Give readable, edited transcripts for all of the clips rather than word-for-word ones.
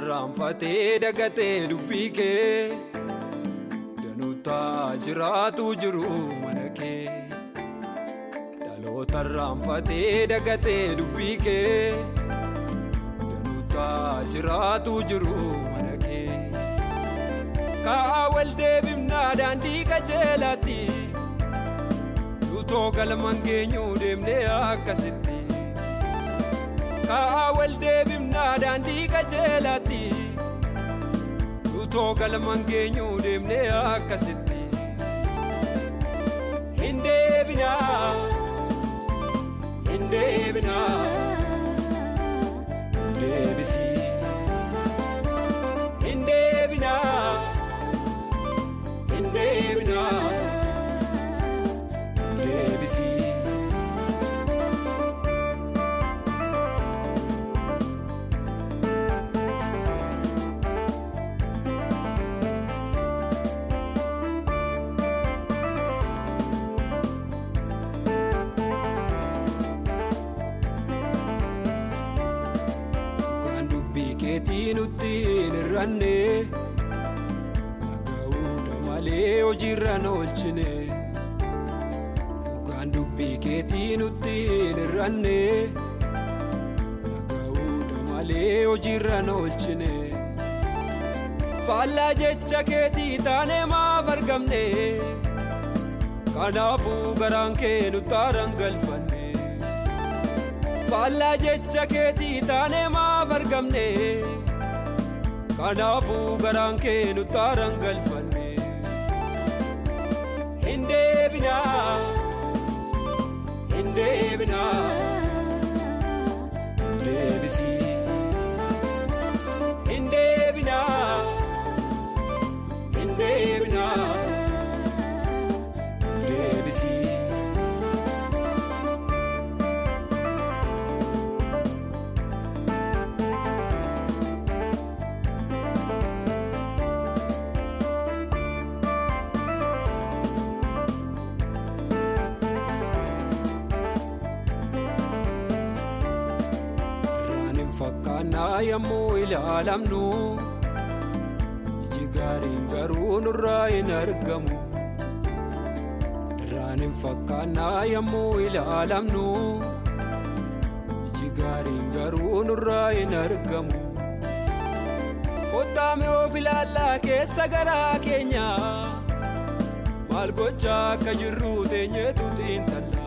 tarraanfatee dagatee dubbii kee danuutaa jiraatu jiru mana kee. Dhaloota tarraanfatee dagatee dubbii kee danuutaa jiraatu jiru mana kee. Ka'aa wal deebifnaa daandii qajeelaatti utoo galman geenyuu deemnee akkasitti. Ka'aa wal deebifnaa daandii qajeelaatti utoo galman geenyuu deemnee akkasitti. Hin deebinaa, hin deebinaa, deebisii. Hin deebinaa, hin deebinaa, deebisii. Keetii nutti hin irranne dhaga'uudha malee hojiirra oolchine. Dhugaan dubbii keetii nutti hin irranne dhaga'uudha malee hojiirra oolchine. Faallaa jecha keetii taanee maaf argamne? Kanaafuu garaan kee nutti arangalfanne. Faallaa jecha keetii taanee maaf argamne? Kanaafuu garaan kee nutti arangalfanne. Hin deebinaa, hin deebinaa, deebisii. Hin deebinaa, hin deebinaa, deebisii. Fakkaannaa yommuu ilaalamnu iji gaariin garuu nurraa hin argamu. Irraan hin fakkaannaa yommuu ilaalamnu iji gaariin garuu nurraa hin argamu. Kottaa mee of ilaallaa keessa garaa keenya maal gochaa akka jirru teenyeetu xiinxalla.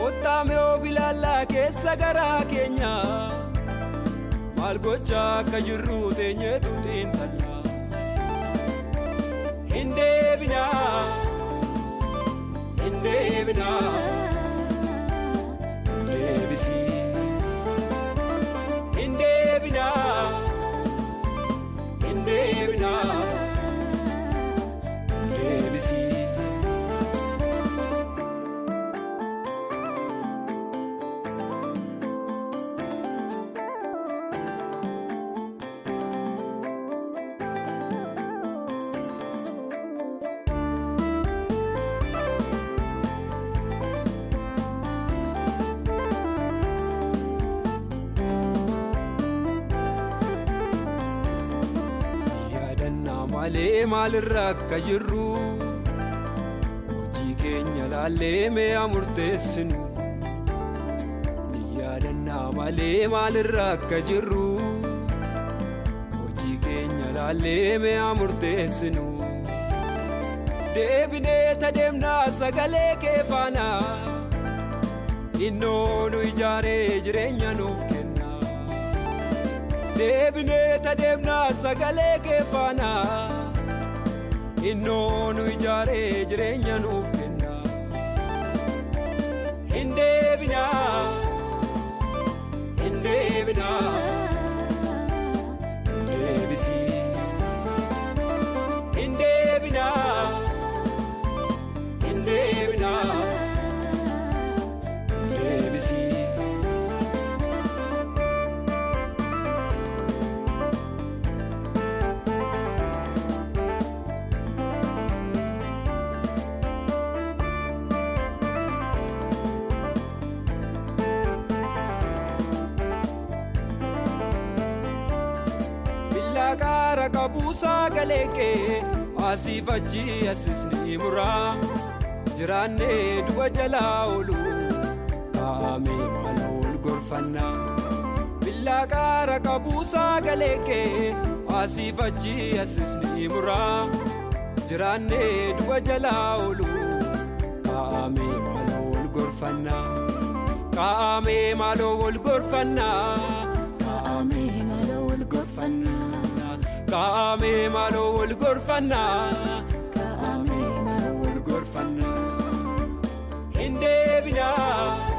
Kottaa mee of ilaallaa keessa garaa keenya maal gochaa akka jirru teenyeetu xiinxalla. Hin deebinaa, hin deebinaa, deebisii. Hin deebinaa, hin deebinaa, deebisii. Malee maalirra akka jirru hojii keenya laallee mee murteessinu. Ni yaadannaa malee maalirra akka jirru hojii keenya laallee mee murteessinu. Deebinee tadeemnaa sagalee kee faana innoo nu ijaaree jireenya nuuf kenna. Deebinee tadeemnaa sagalee kee faana innoo nu ijaaree jireenya nuuf kenna. Hin deebinaa, hin deebinaa, deebisii. Hin deebinaa, hin deebinaa, deebisii. gaara qabuusaa galeekee asii fachi asisni muraa jiraannee du'a jalaa oolu kaa'amee mana ol gorfannaa. Billaa gaara qabuusaa galeekee asii fachi asisni muraa jiraannee du'a jalaa oolu kaa'amee mana ol gorfannaa. Kaa'amee maaloo ol gorfannaa. Kaa'amee maaloo ol gorfannaa. Kaa'amee maaloo ol gorfannaa. Kaa'amee maaloo ol gorfannaa. Hin deebinaa.